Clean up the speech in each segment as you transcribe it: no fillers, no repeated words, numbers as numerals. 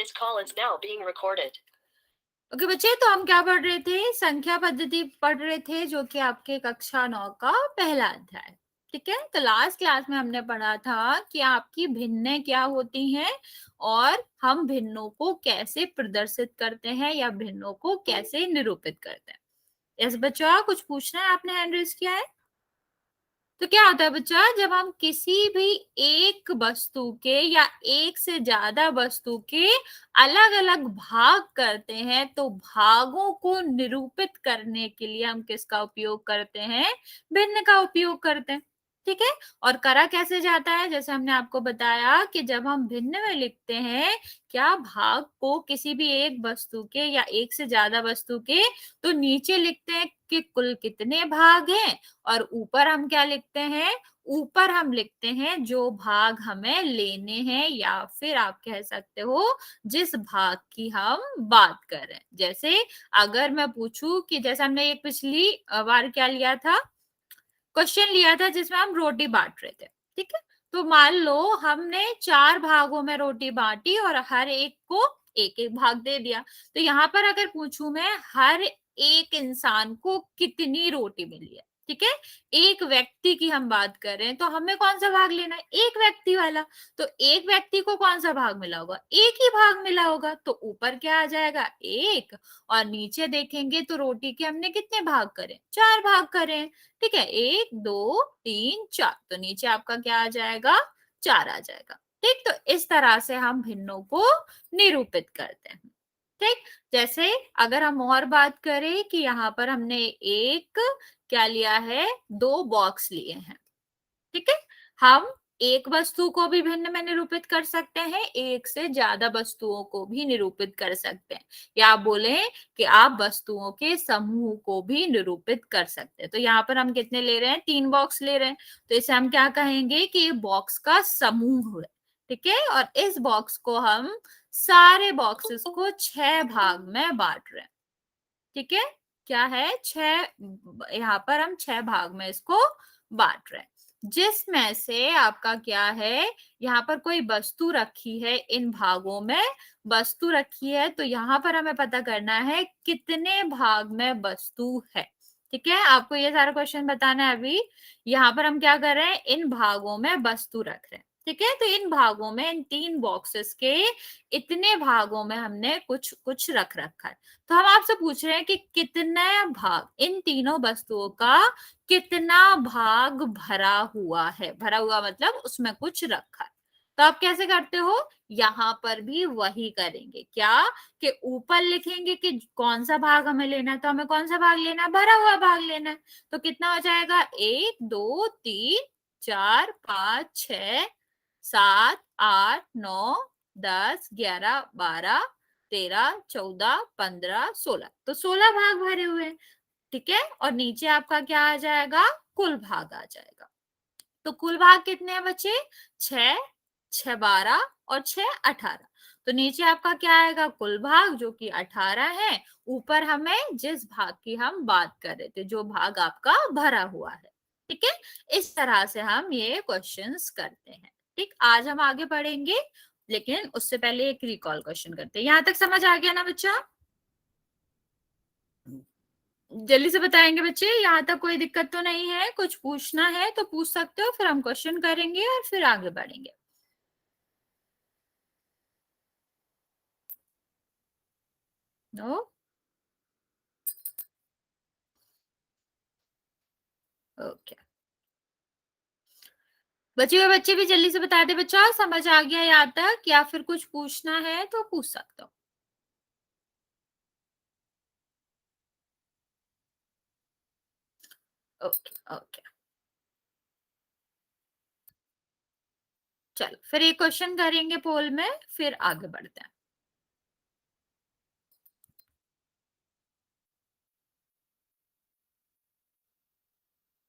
This call is now being recorded. Okay बच्चे, तो हम क्या पढ़ रहे थे? संख्या पद्धति पढ़ रहे थे, जो कि आपके कक्षा 9 का पहला अध्याय। ठीक है, तो लास्ट क्लास में हमने पढ़ा था कि आपकी भिन्नें क्या होती हैं और हम भिन्नों को कैसे प्रदर्शित करते हैं या भिन्नों को कैसे निरूपित करते हैं। यस बच्चा, कुछ पूछना है? आपने हैंड रेज किया है। तो क्या होता है बच्चा, जब हम किसी भी एक वस्तु के या एक से ज्यादा वस्तु के अलग अलग भाग करते हैं, तो भागों को निरूपित करने के लिए हम किसका उपयोग करते हैं? भिन्न का उपयोग करते हैं। ठीक है, और करा कैसे जाता है? जैसे हमने आपको बताया कि जब हम भिन्न में लिखते हैं क्या भाग को किसी भी एक वस्तु के या एक से ज्यादा वस्तु के, तो नीचे लिखते हैं कि कुल कितने भाग हैं, और ऊपर हम क्या लिखते हैं? ऊपर हम लिखते हैं जो भाग हमें लेने हैं, या फिर आप कह सकते हो जिस भाग की हम बात कर रहे हैं। जैसे अगर मैं पूछूं कि जैसे हमने एक पिछली बार क्या लिया था, क्वेश्चन लिया था जिसमें हम रोटी बांट रहे थे। ठीक है, तो मान लो हमने 4 भागों में रोटी बांटी और हर एक को एक एक भाग दे दिया। तो यहाँ पर अगर पूछूं मैं, हर एक इंसान को कितनी रोटी मिली है? ठीक है, एक व्यक्ति की हम बात कर रहे हैं, तो हमें कौन सा भाग लेना है? एक व्यक्ति वाला। तो एक व्यक्ति को कौन सा भाग मिला होगा? एक ही भाग मिला होगा। तो ऊपर क्या आ जाएगा? एक। और नीचे देखेंगे तो रोटी के हमने कितने भाग करे? 4 भाग करे। ठीक है, 1 2 3 4, तो नीचे आपका क्या आ जाएगा? 4 आ जाएगा। ठीक, तो इस तरह से हम भिन्नों को निरूपित करते हैं। ठीक, जैसे अगर हम और बात करें कि यहाँ पर हमने एक क्या लिया है? 2 बॉक्स लिए हैं। ठीक है, हम एक वस्तु को भी भिन्न में निरूपित कर सकते हैं, एक से ज्यादा वस्तुओं को भी निरूपित कर सकते हैं, या आप बोले कि आप वस्तुओं के समूह को भी निरूपित कर सकते हैं। तो यहाँ पर हम कितने ले रहे हैं? 3 बॉक्स ले रहे हैं, तो इसे हम क्या कहेंगे कि ये बॉक्स का समूह है। ठीक है, और इस बॉक्स को हम सारे बॉक्सेस को 6 भाग में बांट रहे हैं। ठीक है, क्या है? 6, यहाँ पर हम 6 भाग में इसको बांट रहे हैं, जिसमें से आपका क्या है? यहाँ पर कोई वस्तु रखी है, इन भागों में वस्तु रखी है, तो यहाँ पर हमें पता करना है कितने भाग में वस्तु है। ठीक है, आपको ये सारा क्वेश्चन बताना है। अभी यहाँ पर हम क्या कर रहे हैं? इन भागों में वस्तु रख रहे हैं। ठीक है, तो इन भागों में, इन 3 बॉक्सेस के इतने भागों में हमने कुछ कुछ रख रखा है। तो हम आपसे पूछ रहे हैं कि कितने भाग, इन तीनों वस्तुओं का कितना भाग भरा हुआ है? भरा हुआ मतलब उसमें कुछ रखा है। तो आप कैसे करते हो? यहाँ पर भी वही करेंगे, क्या कि ऊपर लिखेंगे कि कौन सा भाग हमें लेना है, तो हमें कौन सा भाग लेना है? भरा हुआ भाग लेना है। तो कितना हो जाएगा? 1 2 3 4 5 6 7 8 9 10 11 12 13 14 15 16, तो 16 भाग भरे हुए हैं। ठीक है, और नीचे आपका क्या आ जाएगा? कुल भाग आ जाएगा। तो कुल भाग कितने हैं बच्चे? 6 6 12 और 6 18। तो नीचे आपका क्या आएगा? कुल भाग, जो कि 18 है। ऊपर हमें जिस भाग की हम बात कर रहे थे, जो भाग आपका भरा हुआ है। ठीक है, इस तरह से हम ये क्वेश्चंस करते हैं। ठीक, आज हम आगे बढ़ेंगे, लेकिन उससे पहले एक रिकॉल क्वेश्चन करते हैं। यहाँ तक समझ आ गया ना बच्चा? जल्दी से बताएंगे बच्चे, यहाँ तक कोई दिक्कत तो नहीं है? कुछ पूछना है तो पूछ सकते हो, फिर हम क्वेश्चन करेंगे और फिर आगे बढ़ेंगे। नो, ओके, बचे हुए बच्चे भी जल्दी से बता दे बच्चा, समझ आ गया यहाँ तक, या फिर कुछ पूछना है तो पूछ सकते हो। ओके ओके, चलो फिर एक क्वेश्चन करेंगे पोल में, फिर आगे बढ़ते हैं।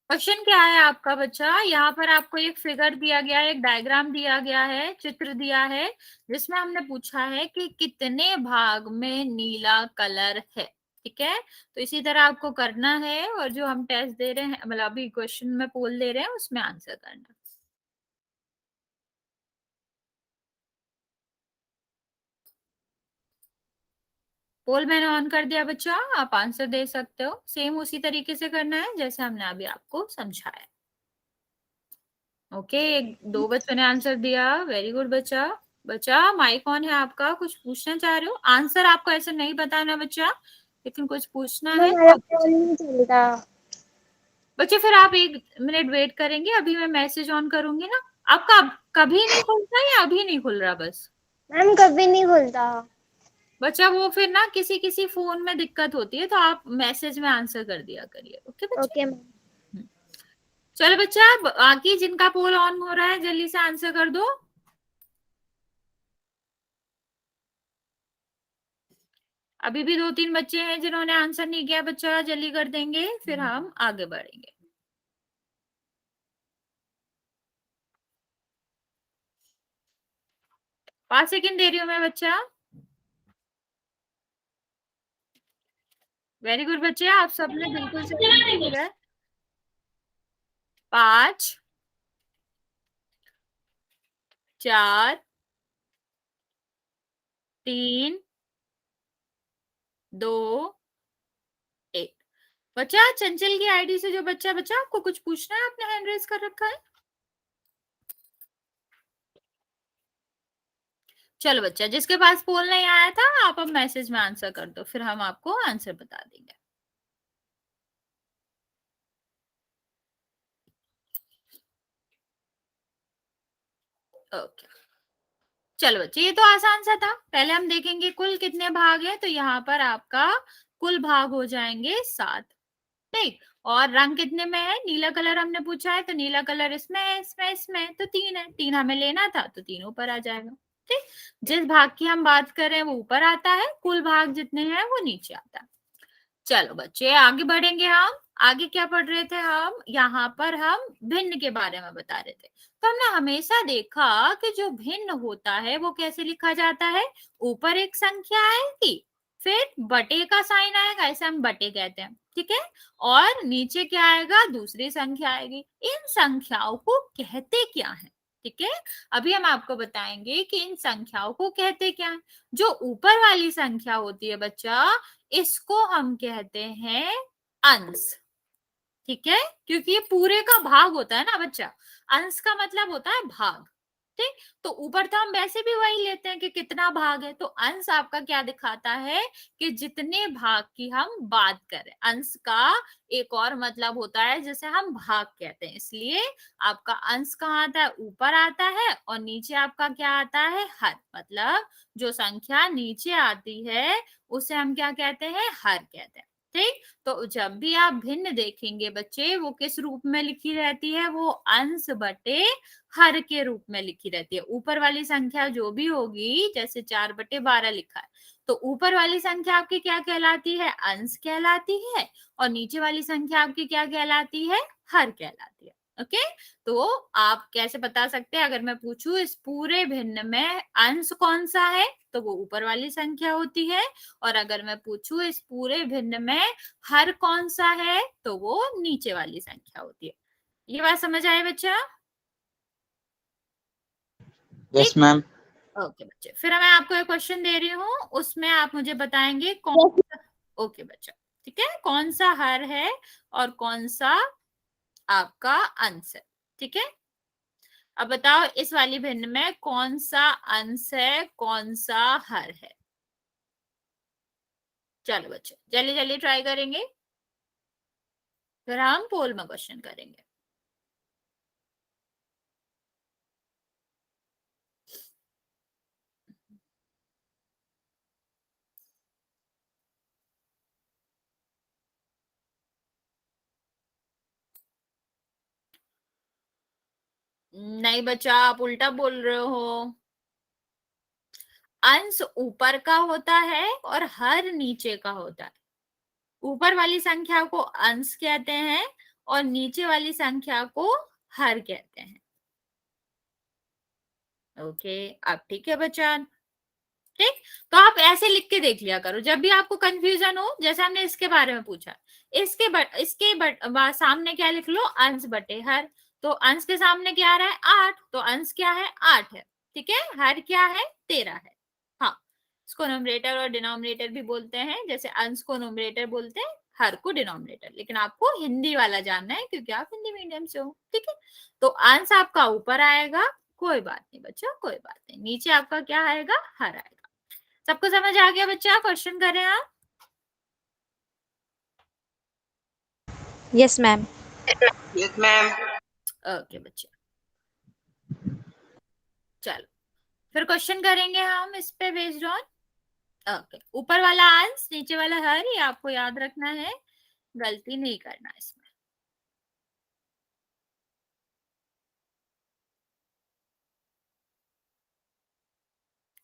क्वेश्चन क्या है आपका बच्चा? यहाँ पर आपको एक फिगर दिया गया है, एक डायग्राम दिया गया है, चित्र दिया है, जिसमें हमने पूछा है कि कितने भाग में नीला कलर है। ठीक है, तो इसी तरह आपको करना है, और जो हम टेस्ट दे रहे हैं, मतलब अभी क्वेश्चन में पोल दे रहे हैं, उसमें आंसर करना। पोल मैंने ऑन कर दिया बच्चा, आप आंसर दे सकते हो। सेम उसी तरीके से करना है जैसे हमने अभी आपको समझाया। ओके, दो बच्चों ने आंसर दिया, वेरी गुड बच्चा। बच्चा माइक ऑन है आपका, कुछ पूछना चाह रहे हो? आंसर आपको ऐसे नहीं बताना बच्चा, लेकिन कुछ पूछना है तो हमारा आप फोन नहीं चलता। बच्चे फिर आप 1 मिनट वेट करेंगे, अभी मैं मैसेज ऑन करूंगी ना। आपका कभी नहीं खुलता या अभी नहीं खुल रहा बस? मैम कभी नहीं खुलता। बच्चा वो फिर ना किसी किसी फोन में दिक्कत होती है, तो आप मैसेज में आंसर कर दिया करिए। ओके बच्चे। Okay ma'am. हम्म। चलो बच्चा, बाकी जिनका पोल ऑन हो रहा है जल्दी से आंसर कर दो। अभी भी 2-3 बच्चे हैं जिन्होंने आंसर नहीं किया बच्चा, जल्दी कर देंगे फिर हम आगे बढ़ेंगे। पांच सेकंड दे रही हूँ मैं बच्चा। वेरी गुड बच्चे, आप सबने बिल्कुल सही किया है। 5 4 3 2 1। बच्चा चंचल की आईडी से जो बच्चा बच्चा आपको कुछ पूछना है, आपने हैंड रेज कर रखा है। चलो बच्चा, जिसके पास पोल नहीं आया था आप अब मैसेज में आंसर कर दो, फिर हम आपको आंसर बता देंगे। ओके चलो बच्चे, ये तो आसान सा था। पहले हम देखेंगे कुल कितने भाग है, तो यहाँ पर आपका कुल भाग हो जाएंगे 7। ठीक, और रंग कितने में है? नीला कलर हमने पूछा है, तो नीला कलर इसमें है, इसमें इसमें है, तो 3 है। 3 हमें लेना था तो 3 ऊपर आ जाएगा। ठीक, जिस भाग की हम बात कर रहे हैं वो ऊपर आता है, कुल भाग जितने हैं वो नीचे आता है। चलो बच्चे आगे बढ़ेंगे हम। आगे क्या पढ़ रहे थे हम? यहाँ पर हम भिन्न के बारे में बता रहे थे। तो हमने हमेशा देखा कि जो भिन्न होता है वो कैसे लिखा जाता है? ऊपर एक संख्या आएगी, फिर बटे का साइन आएगा, इसे हम बटे कहते हैं। ठीक है, और नीचे क्या आएगा? दूसरी संख्या आएगी। इन संख्याओं को कहते क्या है? ठीक है, अभी हम आपको बताएंगे कि इन संख्याओं को कहते क्या है। जो ऊपर वाली संख्या होती है बच्चा, इसको हम कहते हैं अंश। ठीक है, क्योंकि ये पूरे का भाग होता है ना बच्चा, अंश का मतलब होता है भाग। ठीक, तो ऊपर तो हम वैसे भी वही लेते हैं कि कितना भाग है, तो अंश आपका क्या दिखाता है कि जितने भाग की हम बात करें। अंश का एक और मतलब होता है जिसे हम भाग कहते हैं, इसलिए आपका अंश कहाँ आता है? ऊपर आता है, और नीचे आपका क्या आता है? हर। मतलब जो संख्या नीचे आती है उसे हम क्या कहते हैं? हर कहते हैं। ठीक, तो जब भी आप भिन्न देखेंगे बच्चे, वो किस रूप में लिखी रहती है? वो अंश बटे हर के रूप में लिखी रहती है। ऊपर वाली संख्या जो भी होगी, जैसे 4/12 लिखा है, तो ऊपर वाली संख्या आपकी क्या कहलाती है? अंश कहलाती है, और नीचे वाली संख्या आपकी क्या कहलाती है? हर कहलाती है। ओके, तो आप कैसे बता सकते हैं? अगर मैं पूछूं इस पूरे भिन्न में अंश कौन सा है, तो वो ऊपर वाली संख्या होती है, और अगर मैं पूछूं इस पूरे भिन्न में हर कौन सा है, तो वो नीचे वाली संख्या होती है। ये बात समझ आए बच्चा? Yes ma'am. ओके बच्चे, फिर मैं आपको एक क्वेश्चन दे रही हूँ, उसमें आप मुझे बताएंगे कौन सा। ओके बच्चा, ठीक है, कौन सा हर है और कौन सा आपका अंश है। ठीक है, अब बताओ इस वाली भिन्न में कौन सा अंश है, कौन सा हर है? चलो बच्चे जल्दी जल्दी ट्राई करेंगे, फिर हम पोल में क्वेश्चन करेंगे। नहीं बच्चा, आप उल्टा बोल रहे हो। अंश ऊपर का होता है और हर नीचे का होता है। ऊपर वाली संख्या को अंश कहते हैं और नीचे वाली संख्या को हर कहते हैं। ओके, अब ठीक है बच्चा। ठीक, तो आप ऐसे लिख के देख लिया करो जब भी आपको कंफ्यूजन हो। जैसे हमने इसके बारे में पूछा, सामने क्या लिख लो? अंश बटे हर। तो अंश के सामने क्या आ रहा है? 8, तो अंश क्या है? 8 है। ठीक है, हर क्या है? 13 है। हाँ, को न्यूमरेटर और डिनोमिनेटर भी बोलते हैं, जैसे अंश को न्यूमरेटर बोलते हैं, हर को डिनोमिनेटर, लेकिन आपको हिंदी वाला जानना है क्योंकि आप हिंदी मीडियम से हो, ठीक है। तो अंश आपका ऊपर आएगा, कोई बात नहीं बच्चा, कोई बात नहीं, नीचे आपका क्या आएगा, हर आएगा। सबको समझ आ गया बच्चा? क्वेश्चन करें आप। Yes ma'am. Yes ma'am. Okay बच्चे, चलो फिर क्वेश्चन करेंगे हम इस पे बेस्ड ऑन। ओके, ऊपर वाला अंश नीचे वाला हर, ये आपको याद रखना है, गलती नहीं करना इसमें।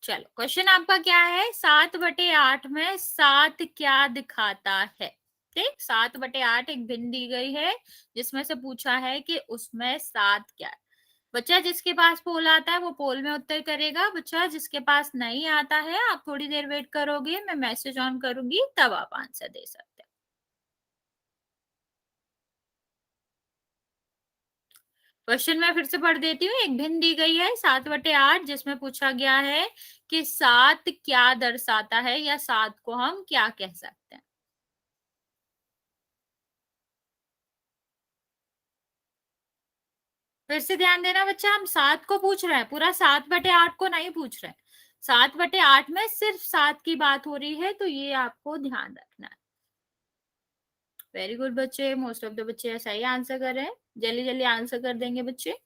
चलो क्वेश्चन आपका क्या है, 7/8 में 7 क्या दिखाता है? ठीक, 7/8 एक भिन्न दी गई है जिसमें से पूछा है कि उसमें 7 क्या है। बच्चा जिसके पास पोल आता है वो पोल में उत्तर करेगा, बच्चा जिसके पास नहीं आता है आप थोड़ी देर वेट करोगे, मैं मैसेज ऑन करूंगी तब आप आंसर दे सकते हैं। क्वेश्चन मैं फिर से पढ़ देती हूँ। एक भिन्न दी गई है 7/8 जिसमें पूछा गया है कि 7 क्या दर्शाता है, या 7 को हम क्या कह सकते हैं। फिर से ध्यान देना बच्चा, हम 7 को पूछ रहे हैं, पूरा 7/8 को नहीं पूछ रहे हैं। 7/8 में सिर्फ 7 की बात हो रही है, तो ये आपको ध्यान रखना है। वेरी गुड बच्चे, मोस्ट ऑफ द बच्चे सही आंसर कर रहे हैं, जल्दी जल्दी आंसर कर देंगे बच्चे।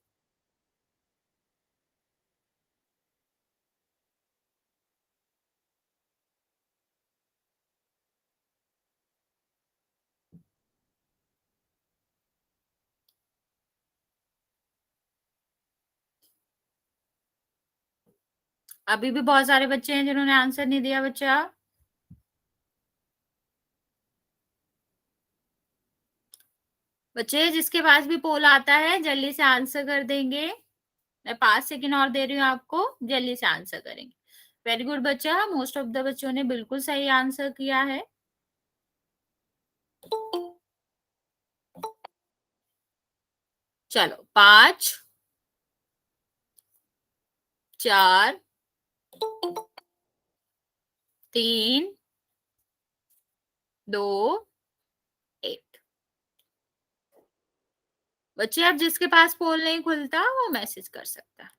अभी भी बहुत सारे बच्चे हैं जिन्होंने आंसर नहीं दिया बच्चा। बच्चे जिसके पास भी पोल आता है जल्दी से आंसर कर देंगे, मैं 5 सेकंड और दे रही हूँ आपको, जल्दी से आंसर करेंगे। वेरी गुड बच्चा, मोस्ट ऑफ द बच्चों ने बिल्कुल सही आंसर किया है। चलो 5 4 3 2 1। बच्चे अब जिसके पास पोल नहीं खुलता वो मैसेज कर सकता है,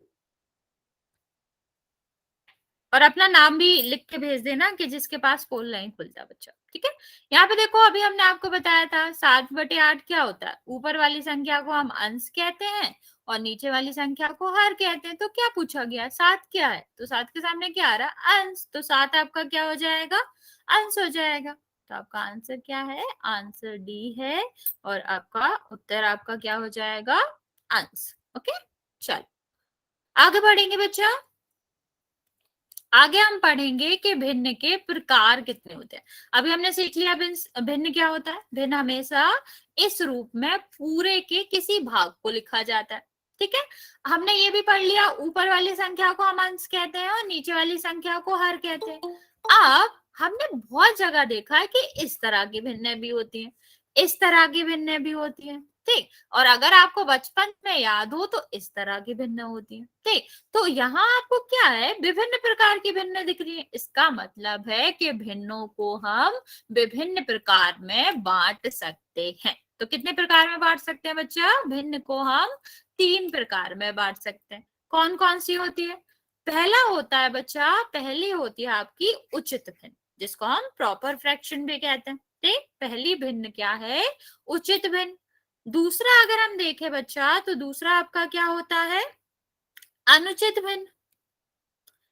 और अपना नाम भी लिख के भेज देना कि जिसके पास पोल नहीं खुलता बच्चा, ठीक है। यहाँ पे देखो, अभी हमने आपको बताया था 7/8 क्या होता है, ऊपर वाली संख्या को हम अंश कहते हैं और नीचे वाली संख्या को हर कहते हैं। तो क्या पूछा गया, 7 क्या है, तो 7 के सामने क्या आ रहा है, अंश, तो 7 आपका क्या हो जाएगा, अंश हो जाएगा। तो आपका आंसर क्या है, आंसर डी है, और आपका उत्तर आपका क्या हो जाएगा, अंश। ओके, चलो आगे बढ़ेंगे बच्चा। आगे हम पढ़ेंगे कि भिन्न के प्रकार कितने होते हैं। अभी हमने सीख लिया भिन्न क्या होता है। भिन्न हमेशा इस रूप में पूरे के किसी भाग को लिखा जाता है, ठीक है। हमने ये भी पढ़ लिया, ऊपर वाली संख्या को हम अंश कहते हैं और नीचे वाली संख्या को हर कहते हैं। अब हमने बहुत जगह देखा है कि इस तरह की भिन्न भी होती है, इस तरह की भिन्न भी होती है, ठीक। और अगर आपको बचपन में याद हो तो इस तरह की भिन्न होती है, ठीक। तो यहाँ आपको क्या है, विभिन्न प्रकार की भिन्न दिख रही है, इसका मतलब है कि भिन्नों को हम विभिन्न प्रकार में बांट सकते हैं। तो कितने प्रकार में बांट सकते हैं बच्चा, भिन्न को हम 3 प्रकार में बांट सकते हैं। कौन कौन सी होती है, पहला होता है बच्चा, पहली होती है आपकी उचित भिन्न, जिसको हम प्रॉपर फ्रैक्शन भी कहते हैं, ठीक। पहली भिन्न क्या है, उचित भिन्न। दूसरा अगर हम देखें बच्चा, तो दूसरा आपका क्या होता है, अनुचित भिन्न।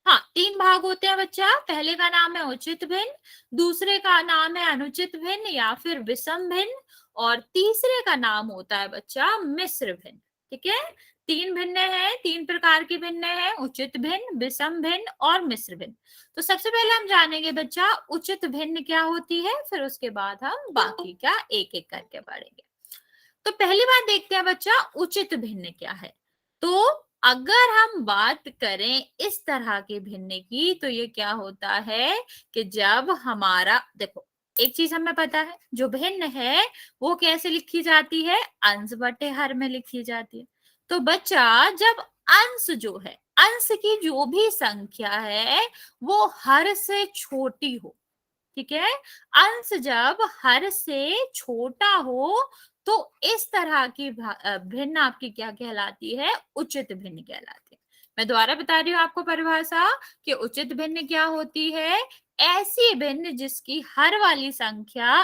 हाँ, 3 भाग होते हैं बच्चा, पहले का नाम है उचित भिन्न, दूसरे का नाम है अनुचित भिन्न या फिर विषम भिन्न, और तीसरे का नाम होता है बच्चा मिश्र भिन्न, ठीक है। 3 भिन्न है, 3 प्रकार की भिन्न है, उचित भिन्न, विषम भिन्न और मिश्र भिन्न। तो सबसे पहले हम जानेंगे बच्चा उचित भिन्न क्या होती है, फिर उसके बाद हम बाकी का एक एक करके पढ़ेंगे। तो पहली बात देखते हैं बच्चा, उचित भिन्न क्या है। तो अगर हम बात करें इस तरह के भिन्न की, तो ये क्या होता है कि जब हमारा, देखो एक चीज हमें पता है, जो भिन्न है वो कैसे लिखी जाती है, अंश बटे हर में लिखी जाती है। तो बच्चा जब अंश जो है, अंश की जो भी संख्या है वो हर से छोटी हो, ठीक है। अंश जब हर से छोटा हो तो इस तरह की भिन्न आपकी क्या कहलाती है, उचित भिन्न कहलाती है। मैं दोबारा बता रही हूँ आपको परिभाषा कि उचित भिन्न क्या होती है, ऐसी भिन्न जिसकी हर वाली संख्या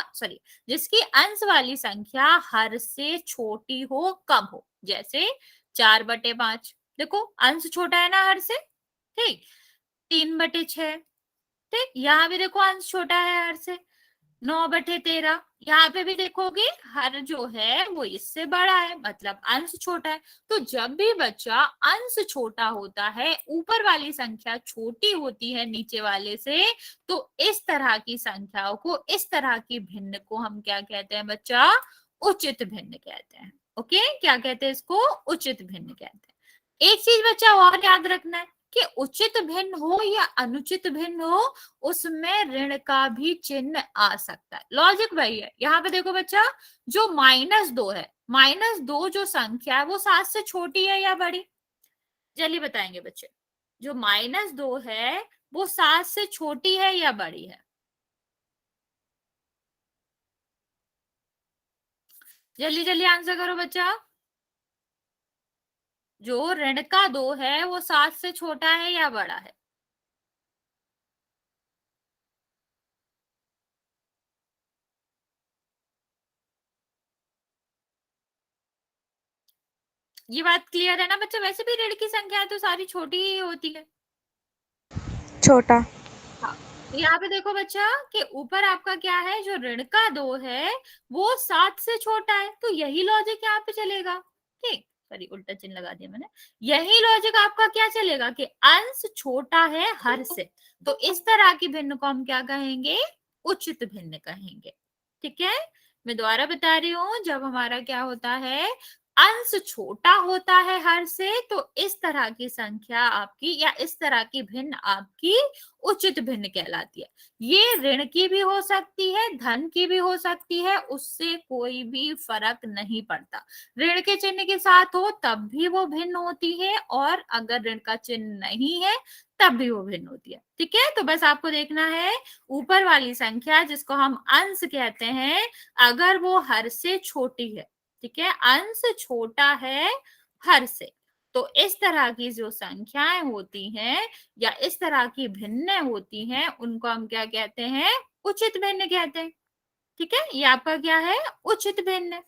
जिसकी अंश वाली संख्या हर से छोटी हो, कम हो। जैसे 4/5, देखो अंश छोटा है ना हर से, ठीक। 3/6, ठीक, यहाँ भी देखो अंश छोटा है हर से। 9/13, यहाँ पे भी देखोगे हर जो है वो इससे बड़ा है, मतलब अंश छोटा है। तो जब भी बच्चा अंश छोटा होता है, ऊपर वाली संख्या छोटी होती है नीचे वाले से, तो इस तरह की संख्याओं को, इस तरह की भिन्न को हम क्या कहते हैं बच्चा, उचित भिन्न कहते हैं। ओके, क्या कहते हैं इसको, उचित भिन्न कहते हैं। एक चीज बच्चा और याद रखना है कि उचित भिन्न हो या अनुचित भिन्न हो, उसमें ऋण का भी चिन्ह आ सकता है। लॉजिक वही है। यहाँ पे देखो बच्चा, जो -2 है, -2 जो संख्या है वो 7 से छोटी है या बड़ी, जल्दी बताएंगे बच्चे। जो -2 है वो 7 से छोटी है या बड़ी है, जल्दी जल्दी आंसर करो बच्चा। जो ऋण का 2 है वो 7 से छोटा है या बड़ा है, ये बात क्लियर है ना बच्चा। वैसे भी ऋण की संख्या तो सारी छोटी ही होती है। छोटा। हाँ, तो यहाँ पे देखो बच्चा कि ऊपर आपका क्या है, जो ऋण का 2 है वो 7 से छोटा है, तो यही लॉजिक यहाँ पे चलेगा, ठीक। सॉरी, उल्टा चिन्ह लगा दिया मैंने। यही लॉजिक आपका क्या चलेगा कि अंश छोटा है हर से, तो इस तरह की भिन्न को हम क्या कहेंगे, उचित भिन्न कहेंगे, ठीक है। मैं दोबारा बता रही हूँ, जब हमारा क्या होता है, अंश छोटा होता है हर से, तो इस तरह की संख्या आपकी या इस तरह की भिन्न आपकी उचित भिन्न कहलाती है। ये ऋण की भी हो सकती है, धन की भी हो सकती है, उससे कोई भी फर्क नहीं पड़ता। ऋण के चिन्ह के साथ हो तब भी वो भिन्न होती है, और अगर ऋण का चिन्ह नहीं है तब भी वो भिन्न होती है, ठीक है। तो बस आपको देखना है, ऊपर वाली संख्या जिसको हम अंश कहते हैं, अगर वो हर से छोटी है, ठीक है, अंश छोटा है हर से, तो इस तरह की जो संख्याएं होती हैं या इस तरह की भिन्न होती हैं, उनको हम क्या कहते हैं, उचित भिन्न कहते हैं, ठीक है। ये आपका क्या है, उचित भिन्न।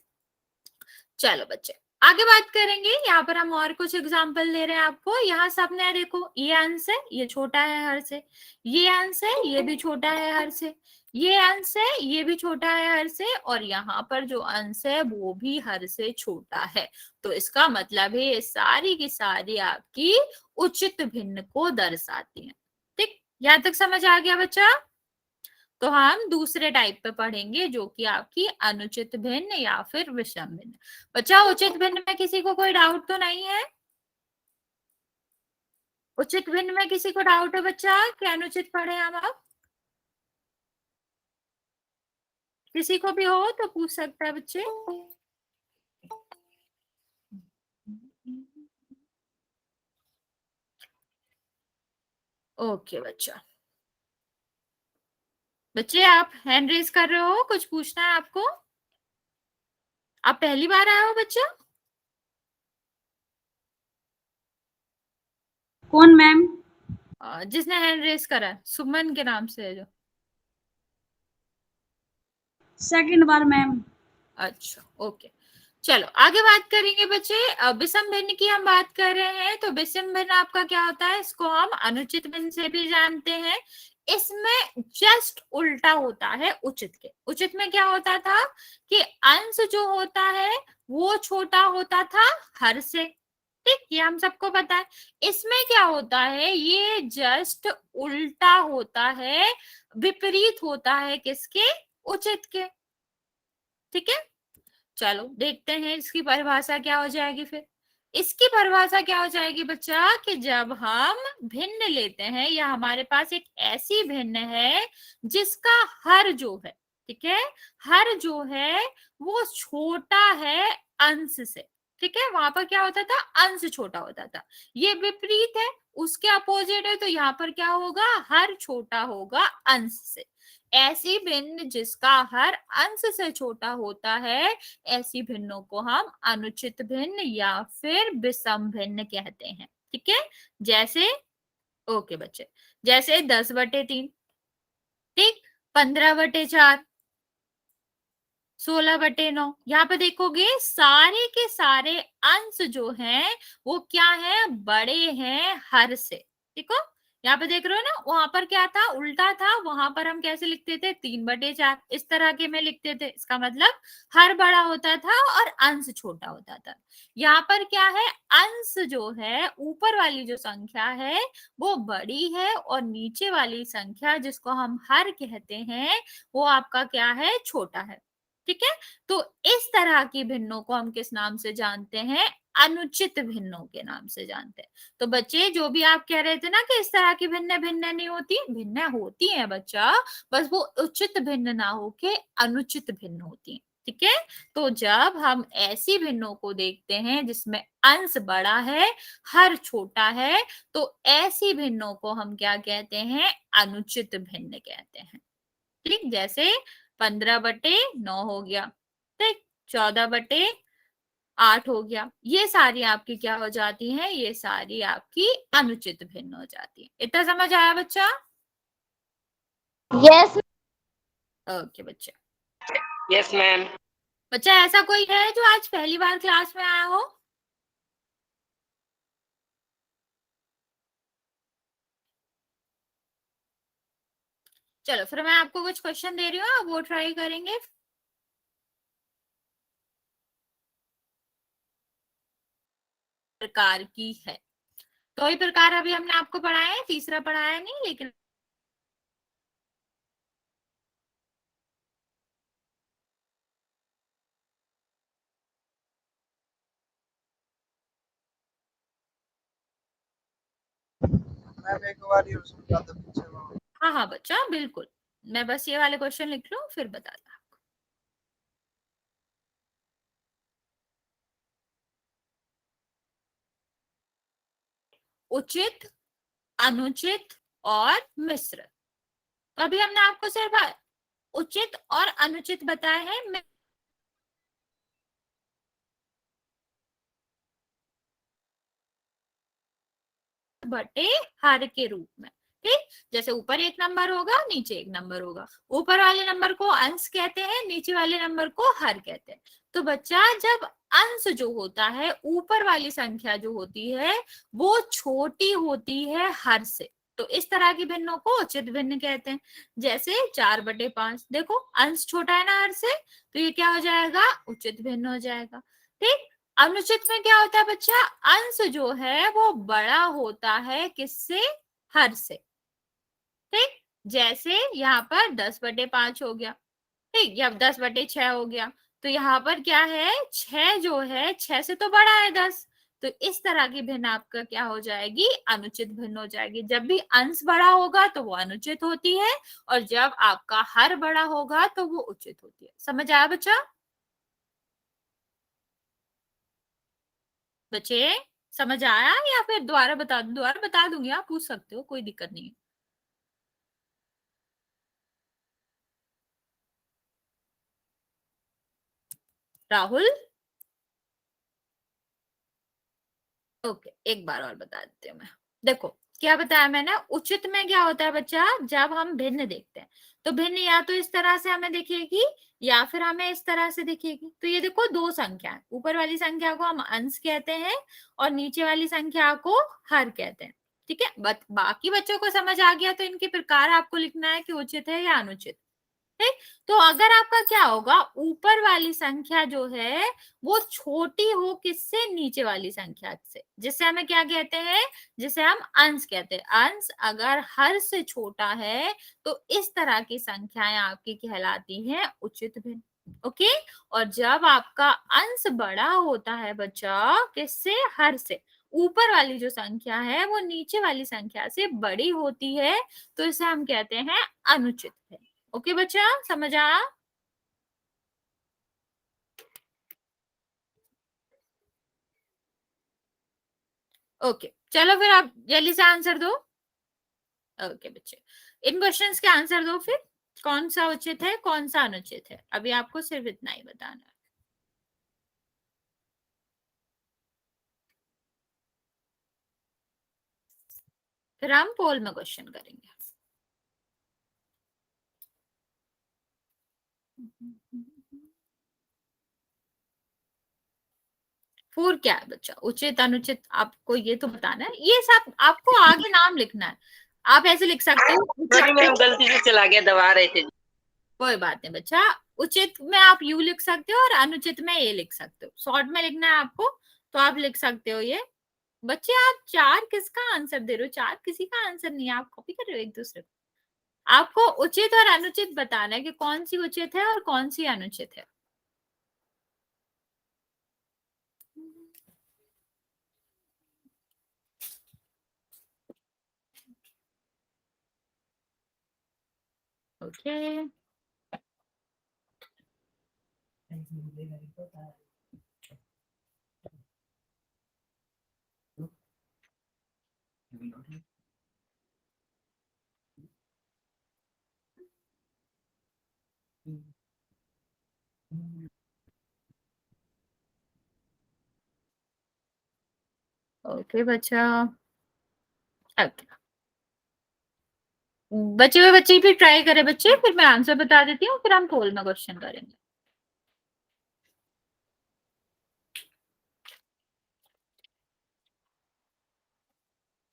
चलो बच्चे आगे बात करेंगे। यहाँ पर हम और कुछ एग्जाम्पल दे रहे हैं आपको। यहाँ सबने देखो, ये अंश है, ये छोटा है हर से, ये अंश है, ये भी छोटा है हर से, ये अंश है, ये भी छोटा है हर से, और यहाँ पर जो अंश है वो भी हर से छोटा है। तो इसका मतलब है ये सारी की सारी आपकी उचित भिन्न को दर्शाती है, ठीक। यहाँ तक समझ आ गया बच्चा। तो हम दूसरे टाइप पे पढ़ेंगे, जो कि आपकी अनुचित भिन्न या फिर विषम भिन्न। बच्चा उचित भिन्न में किसी को कोई डाउट तो नहीं है, उचित भिन्न में किसी को डाउट है बच्चा कि अनुचित पढ़े हम अब, किसी को भी हो तो पूछ सकता है बच्चे। ओके बच्चा, बच्चे आप हैंड रेज कर रहे हो, कुछ पूछना है आपको, आप पहली बार आए हो बच्चा? कौन मैम? जिसने हैंड रेज करा है, सुमन के नाम से है जो। सेकंड बार मैम। अच्छा ओके, चलो आगे बात करेंगे बच्चे। विषम भिन्न की हम बात कर रहे हैं, तो विषम भिन्न आपका क्या होता है, इसको हम अनुचित भिन्न से भी जानते हैं। इसमें जस्ट उल्टा होता है उचित के। उचित में क्या होता था कि अंश जो होता है वो छोटा होता था हर से, ठीक, ये हम सबको पता है। इसमें क्या होता है, ये जस्ट उल्टा होता है, विपरीत होता है किसके, उचित के, ठीक है। चलो देखते हैं इसकी परिभाषा क्या हो जाएगी। फिर इसकी परिभाषा क्या हो जाएगी बच्चा कि जब हम भिन्न लेते हैं या हमारे पास एक ऐसी भिन्न है जिसका हर जो है, ठीक है, हर जो है वो छोटा है अंश से, ठीक है, वहां पर क्या होता था, अंश छोटा होता था। ये विपरीत है, उसके अपोजिट है, तो यहाँ पर क्या होगा, हर छोटा होगा अंश से। ऐसी भिन्न जिसका हर अंश से छोटा होता है, ऐसी भिन्नों को हम अनुचित भिन्न या फिर विषम भिन्न कहते हैं। ठीक है, जैसे, ओके बच्चे, जैसे 10/3, ठीक, 15/4, 16/9। यहाँ पे देखोगे सारे के सारे अंश जो हैं वो क्या है, बड़े हैं हर से। देखो यहाँ पे देख रहे हो ना, वहां पर क्या था, उल्टा था, वहां पर हम कैसे लिखते थे, 3/4 इस तरह के में लिखते थे। इसका मतलब हर बड़ा होता था और अंश छोटा होता था। यहाँ पर क्या है, अंश जो है, ऊपर वाली जो संख्या है वो बड़ी है और नीचे वाली संख्या जिसको हम हर कहते हैं वो आपका क्या है, छोटा है। ठीक है, तो इस तरह की भिन्नों को हम किस नाम से जानते हैं, अनुचित भिन्नों के नाम से जानते हैं। तो बच्चे जो भी आप कह रहे थे ना कि इस तरह की भिन्न भिन्न नहीं होती, भिन्न होती है बच्चा, बस वो उचित भिन्न ना होके अनुचित भिन्न होती है। ठीक है, तो जब हम ऐसी भिन्नों को देखते हैं जिसमें अंश बड़ा है, हर छोटा है, तो ऐसी भिन्नों को हम क्या कहते हैं, अनुचित भिन्न कहते हैं। ठीक, जैसे 15/9 हो गया, ठीक, 14/8 हो गया, ये सारी आपकी क्या हो जाती हैं, ये सारी आपकी अनुचित भिन्न हो जाती है। इतना समझ आया बच्चा? यस। ओके बच्चा। Yes, ma'am. बच्चा ऐसा कोई है जो आज पहली बार क्लास में आया हो? चलो फिर मैं आपको कुछ क्वेश्चन दे रही हूँ, आप वो ट्राई करेंगे। प्रकार की है, तो ही प्रकार अभी हमने आपको पढ़ाया है, तीसरा पढ़ाया नहीं, लेकिन मैम एक बार ही उसका तो पीछे वो हाँ हाँ बच्चा बिल्कुल, मैं बस ये वाले क्वेश्चन लिख लूँ फिर बता दूँ। उचित, अनुचित और मिश्र। तो अभी हमने आपको सिर्फ उचित और अनुचित बताया है, बटे हर के रूप में। ठीक, जैसे ऊपर एक नंबर होगा, नीचे एक नंबर होगा, ऊपर वाले नंबर को अंश कहते हैं, नीचे वाले नंबर को हर कहते हैं। तो बच्चा जब अंश जो होता है, ऊपर वाली संख्या जो होती है वो छोटी होती है हर से, तो इस तरह की भिन्नों को उचित भिन्न कहते हैं। जैसे 4/5, देखो अंश छोटा है ना हर से, तो ये क्या हो जाएगा, उचित भिन्न हो जाएगा। ठीक, अनुचित में क्या होता है बच्चा, अंश जो है वो बड़ा होता है किससे, हर से। ठीक, जैसे यहाँ पर 10/5 हो गया, ठीक, या 10/6 हो गया, तो यहाँ पर क्या है, 6 जो है 6 से तो बड़ा है 10, तो इस तरह की भिन्न आपका क्या हो जाएगी, अनुचित भिन्न हो जाएगी। जब भी अंश बड़ा होगा तो वो अनुचित होती है, और जब आपका हर बड़ा होगा तो वो उचित होती है। समझ आया बच्चा? बच्चे समझ आया या फिर दोबारा बता दूं? दोबारा बता दूंगी, आप पूछ सकते हो, कोई दिक्कत नहीं है। राहुल, ओके, एक बार और बता देती हूँ मैं। देखो क्या बताया मैंने, उचित में क्या होता है बच्चा, जब हम भिन्न देखते हैं तो भिन्न या तो इस तरह से हमें दिखेगी या फिर हमें इस तरह से दिखेगी। तो ये देखो दो संख्या है, ऊपर वाली संख्या को हम अंश कहते हैं और नीचे वाली संख्या को हर कहते हैं। ठीक है, बाकी बच्चों को समझ आ गया, तो इनके प्रकार आपको लिखना है कि उचित है या अनुचित। ठीक, तो अगर आपका क्या होगा, ऊपर वाली संख्या जो है वो छोटी हो किससे, नीचे वाली संख्या से, जिसे हमें क्या कहते हैं, जिसे हम अंश कहते हैं। अंश अगर हर से छोटा है तो इस तरह की संख्याएं आपकी कहलाती हैं उचित भिन्न। ओके, और जब आपका अंश बड़ा होता है बच्चा किससे, हर से, ऊपर वाली जो संख्या है वो नीचे वाली संख्या से बड़ी होती है, तो इसे हम कहते हैं अनुचित भिन्न। ओके बच्चा, समझ आया? ओके, चलो फिर आप जल्दी से आंसर दो। ओके बच्चे, इन क्वेश्चंस के आंसर दो फिर। कौन सा उचित है, कौन सा अनुचित है, अभी आपको सिर्फ इतना ही बताना है। फिर हम पोल में क्वेश्चन करेंगे। फोर क्या है बच्चा, उचित अनुचित, आपको ये तो बताना है। ये सब आपको आगे नाम लिखना है। आप ऐसे लिख सकते हो, सॉरी मैम, गलती से चला गया, दबा रहे थे। कोई बात नहीं बच्चा। उचित में आप यू लिख सकते हो और अनुचित में ए लिख सकते हो। शॉर्ट में लिखना है आपको तो आप लिख सकते हो ये। बच्चे आप चार किसका आंसर दे रहे हो, चार किसी का आंसर नहीं है, आप कॉपी कर रहे हो एक दूसरे को। आपको उचित और अनुचित बताना है कि कौन सी उचित है और कौन सी अनुचित है। ओके ओके बच्चा। ओके बचे हुए बच्चे भी ट्राई करें बच्चे, फिर मैं आंसर बता देती हूँ, फिर हम पोल में क्वेश्चन करेंगे।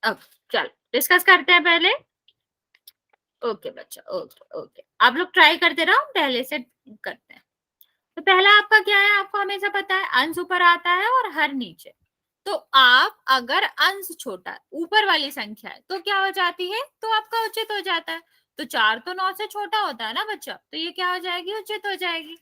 अब चलो डिस्कस करते हैं पहले। ओके बच्चा, ओके ओके, आप लोग ट्राई करते रहो, पहले से करते हैं। तो पहला आपका क्या है, आपको हमेशा पता है अंश ऊपर आता है और हर नीचे। तो आप अगर अंश छोटा ऊपर वाली संख्या है तो क्या हो जाती है, तो आपका उचित हो जाता है। तो 4 तो 9 से छोटा होता है ना बच्चा, तो ये क्या हो जाएगी, उचित हो जाएगी।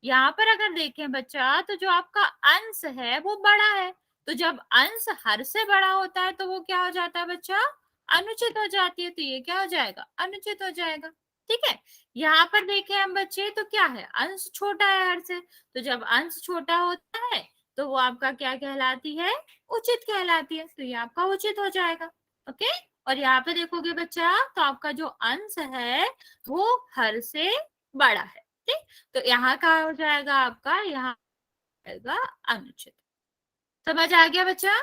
यहाँ पर अगर देखें बच्चा, तो जो आपका अंश है वो बड़ा है। तो जब अंश हर से बड़ा होता है तो वो क्या हो जाता है बच्चा, अनुचित हो जाती है। तो ये क्या हो जाएगा, अनुचित हो जाएगा। ठीक है, यहाँ पर देखें हम बच्चे, तो क्या है, अंश छोटा है हर से। तो जब अंश छोटा होता है तो वो आपका क्या कहलाती है, उचित कहलाती है। तो ये आपका उचित हो जाएगा। ओके, और यहाँ पे देखोगे बच्चा, तो आपका जो अंश है वो हर से बड़ा है। ठीक, तो यहाँ का हो जाएगा आपका, यहाँ आएगा अनुचित। समझ आ गया बच्चा,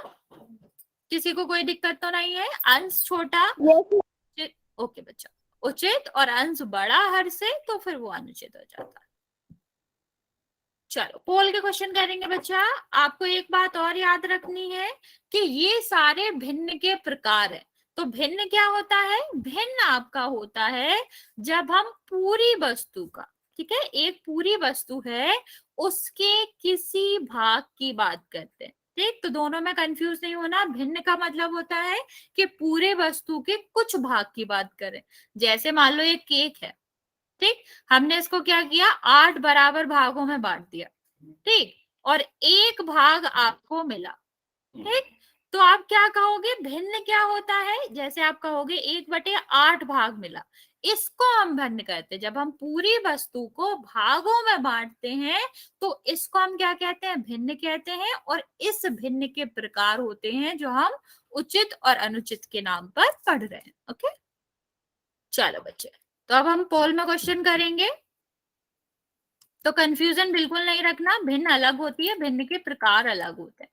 किसी को कोई दिक्कत तो नहीं है। अंश छोटा ओके बच्चा, उचित और अंश बड़ा हर से, तो फिर वो अनुचित हो जाता है। चलो पोल के क्वेश्चन करेंगे बच्चा। आपको एक बात और याद रखनी है कि ये सारे भिन्न के प्रकार है। तो भिन्न क्या होता है, भिन्न आपका होता है जब हम पूरी वस्तु का, ठीक है, एक पूरी वस्तु है उसके किसी भाग की बात करते हैं। ठीक, तो दोनों में कंफ्यूज नहीं होना। भिन्न का मतलब होता है कि पूरे वस्तु के कुछ भाग की बात करें। जैसे मान लो एक केक है, ठीक, हमने इसको क्या किया, 8 बराबर भागों में बांट दिया। ठीक, और एक भाग आपको मिला। ठीक, तो आप क्या कहोगे, भिन्न क्या होता है, जैसे आप कहोगे 1/8 भाग मिला, इसको हम भिन्न कहते हैं। जब हम पूरी वस्तु को भागों में बांटते हैं तो इसको हम क्या कहते हैं, भिन्न कहते हैं। और इस भिन्न के प्रकार होते हैं जो हम उचित और अनुचित के नाम पर पढ़ रहे हैं। ओके, चलो बच्चे, तो अब हम पोल में क्वेश्चन करेंगे। तो कंफ्यूजन बिल्कुल नहीं रखना, भिन्न अलग होती है, भिन्न के प्रकार अलग होते हैं।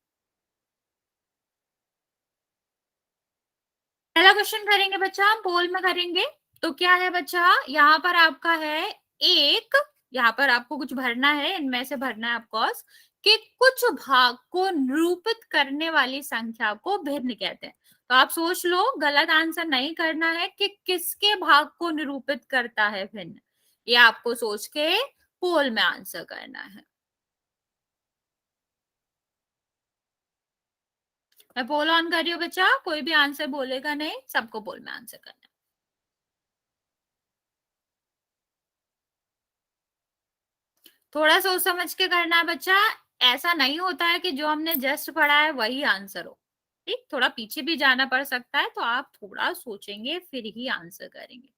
पहला क्वेश्चन करेंगे बच्चा, हम पोल में करेंगे। तो क्या है बच्चा, यहाँ पर आपका है एक, यहाँ पर आपको कुछ भरना है, इनमें से भरना है ऑफकोर्स, कि कुछ भाग को निरूपित करने वाली संख्या को भिन्न कहते हैं। तो आप सोच लो, गलत आंसर नहीं करना है कि किसके भाग को निरूपित करता है भिन्न, ये आपको सोच के पोल में आंसर करना है। मैं पोल ऑन कर रही हूँ बच्चा, कोई भी आंसर बोलेगा नहीं, सबको पोल में आंसर करना है। थोड़ा सोच समझ के करना है बच्चा, ऐसा नहीं होता है कि जो हमने जस्ट पढ़ा है वही आंसर हो। ठीक, थोड़ा पीछे भी जाना पड़ सकता है, तो आप थोड़ा सोचेंगे फिर ही आंसर करेंगे।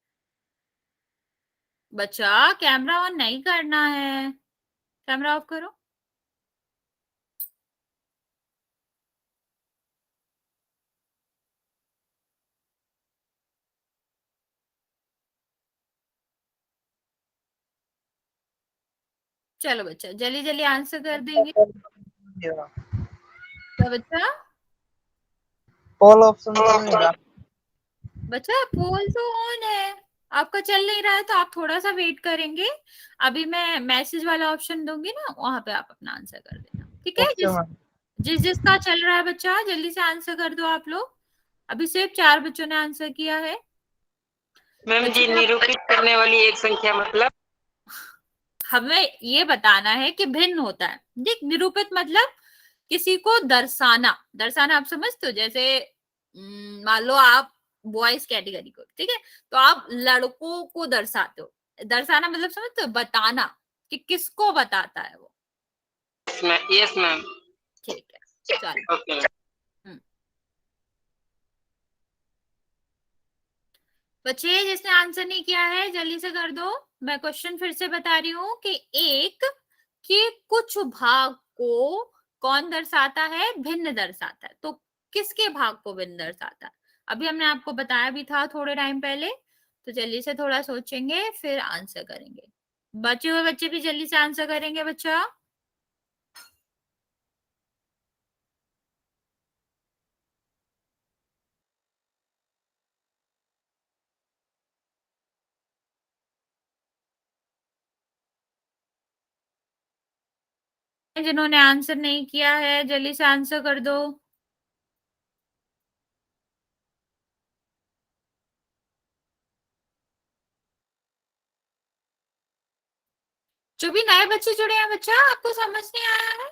बच्चा कैमरा ऑन नहीं करना है, कैमरा ऑफ करो। चलो बच्चा जल्दी जल्दी आंसर कर देंगे। क्या बच्चा? पोल ऑप्शन तो नहीं रहा। बच्चा पोल तो ऑन है, आपका चल नहीं रहा है तो आप थोड़ा सा वेट करेंगे। अभी मैं मैसेज वाला ऑप्शन दूंगी ना, वहां पे आप अपना आंसर कर देना, ठीक है? जिसका चल रहा है बच्चा जल्दी से आंसर कर दो आप लोग। अभी सिर्फ 4 बच्चों ने आंसर किया है। मैम जी, निरूपित करने वाली एक संख्या मतलब? हमें ये बताना है कि भिन्न होता है। देख, निरूपित मतलब किसी को दर्शाना। दर्शाना आप समझते हो? जैसे मान लो आप बॉयज कैटेगरी को, ठीक है, तो आप लड़कों को दर्शाते हो। दर्शाना मतलब समझते हो? बताना कि किसको बताता है वो। Yes ma'am. ठीक है, चलो। ओके। बच्चे जिसने आंसर नहीं किया है जल्दी से कर दो। मैं क्वेश्चन फिर से बता रही हूँ कि एक के कुछ भाग को कौन दर्शाता है? भिन्न दर्शाता है। तो किसके भाग को भिन्न दर्शाता है? अभी हमने आपको बताया भी था थोड़े टाइम पहले, तो जल्दी से थोड़ा सोचेंगे फिर आंसर करेंगे। बचे हुए बच्चे भी जल्दी से आंसर करेंगे बच्चा। जिन्होंने आंसर नहीं किया है जल्दी से आंसर कर दो। जो भी नए बच्चे जुड़े हैं बच्चा, आपको समझ नहीं आया है?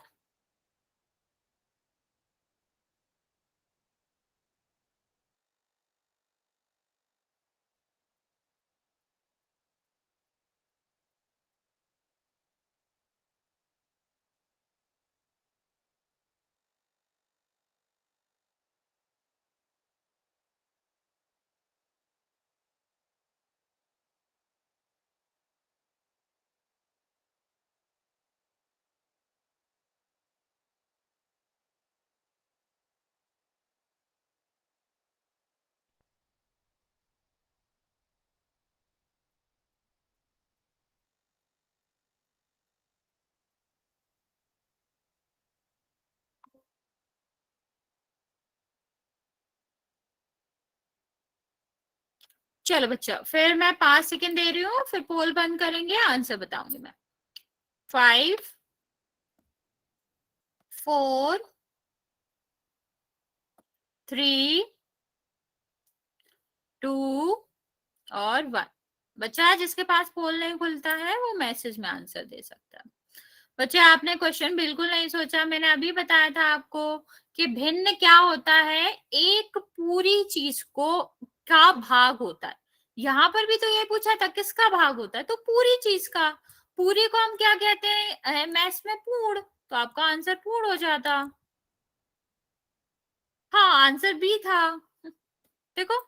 चलो बच्चा, फिर मैं 5 सेकंड दे रही हूँ, फिर पोल बंद करेंगे, आंसर बताऊंगी मैं। 5 4 3 2 और 1। बच्चा जिसके पास पोल नहीं खुलता है वो मैसेज में आंसर दे सकता है। बच्चे आपने क्वेश्चन बिल्कुल नहीं सोचा। मैंने अभी बताया था आपको कि भिन्न क्या होता है? एक पूरी चीज को का भाग होता है। यहाँ पर भी तो ये पूछा था किसका भाग होता है, तो पूरी चीज का। पूरी को हम क्या कहते हैं मैथ्स में? पूर्ण। तो आपका आंसर पूर्ण हो जाता। हाँ, आंसर बी था। देखो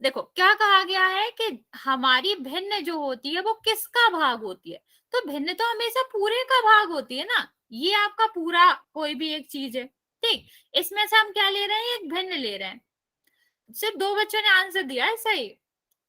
देखो क्या कहा गया है कि हमारी भिन्न जो होती है वो किसका भाग होती है? तो भिन्न तो हमेशा पूरे का भाग होती है ना। ये आपका पूरा कोई भी एक चीज है, ठीक। इसमें से हम क्या ले रहे हैं? एक भिन्न ले रहे हैं। सिर्फ 2 बच्चों ने आंसर दिया है सही,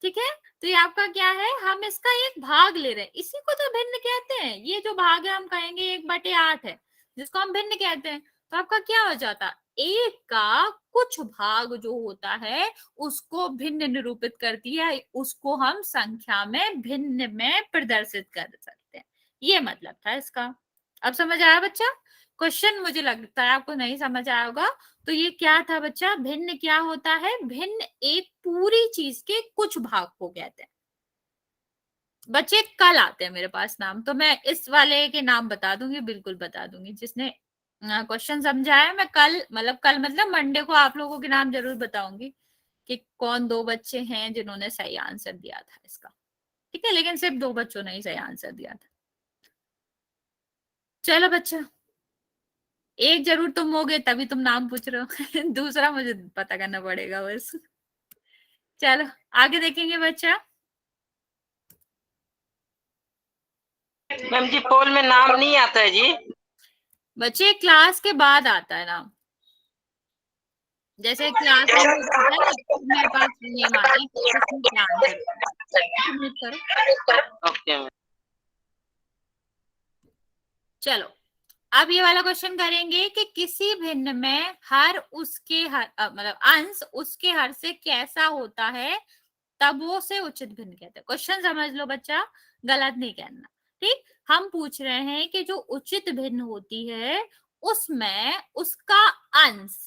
ठीक है। तो ये आपका क्या है? हम इसका एक भाग ले रहे हैं, इसी को तो भिन्न कहते हैं। ये जो भाग है हम कहेंगे 1/8 है, जिसको हम भिन्न कहते हैं। तो आपका क्या हो जाता? एक का कुछ भाग जो होता है उसको भिन्न निरूपित करती है, उसको हम संख्या में भिन्न में प्रदर्शित कर सकते हैं। ये मतलब था इसका। अब समझ आया बच्चा? क्वेश्चन मुझे लगता है आपको नहीं समझ आया होगा। तो ये क्या था बच्चा? भिन्न क्या होता है? भिन्न एक पूरी चीज के कुछ भाग को कहते हैं। बच्चे कल आते हैं मेरे पास नाम, तो मैं इस वाले के नाम बता दूंगी, बिल्कुल बता दूंगी। जिसने क्वेश्चन समझा है, मैं कल मतलब मंडे को आप लोगों के नाम जरूर बताऊंगी कि कौन 2 बच्चे हैं जिन्होंने सही आंसर दिया था इसका, ठीक है। लेकिन सिर्फ 2 बच्चों ने ही सही आंसर दिया था। चलो बच्चा, एक जरूर तुम होगे तभी तुम नाम पूछ रहे हो दूसरा मुझे पता करना पड़ेगा बस। चलो आगे देखेंगे बच्चा। मैम जी, पोल में नाम नहीं आता है जी। बच्चे क्लास के बाद आता है नाम। जैसे क्लास में होता है ना, मेरे पास नेम आता है कि किसने क्या आंसर करो। Okay ma'am. चलो अब ये वाला क्वेश्चन करेंगे कि किसी भिन्न में हर उसके हर मतलब अंश उसके हर से कैसा होता है, तब वो उसे उचित भिन्न कहते हैं। क्वेश्चन समझ लो बच्चा, गलत नहीं कहना। ठीक, हम पूछ रहे हैं कि जो उचित भिन्न होती है उसमें उसका अंश,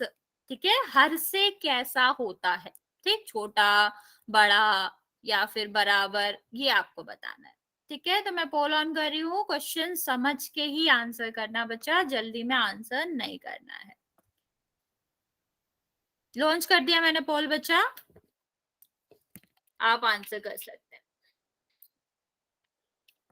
ठीक है, हर से कैसा होता है। ठीक, छोटा, बड़ा या फिर बराबर, ये आपको बताना है। ठीक है, तो मैं पोल ऑन कर रही हूँ, क्वेश्चन समझ के ही आंसर करना बच्चा, जल्दी में आंसर नहीं करना है। लॉन्च कर दिया मैंने पोल बच्चा, आप आंसर कर सकते हैं।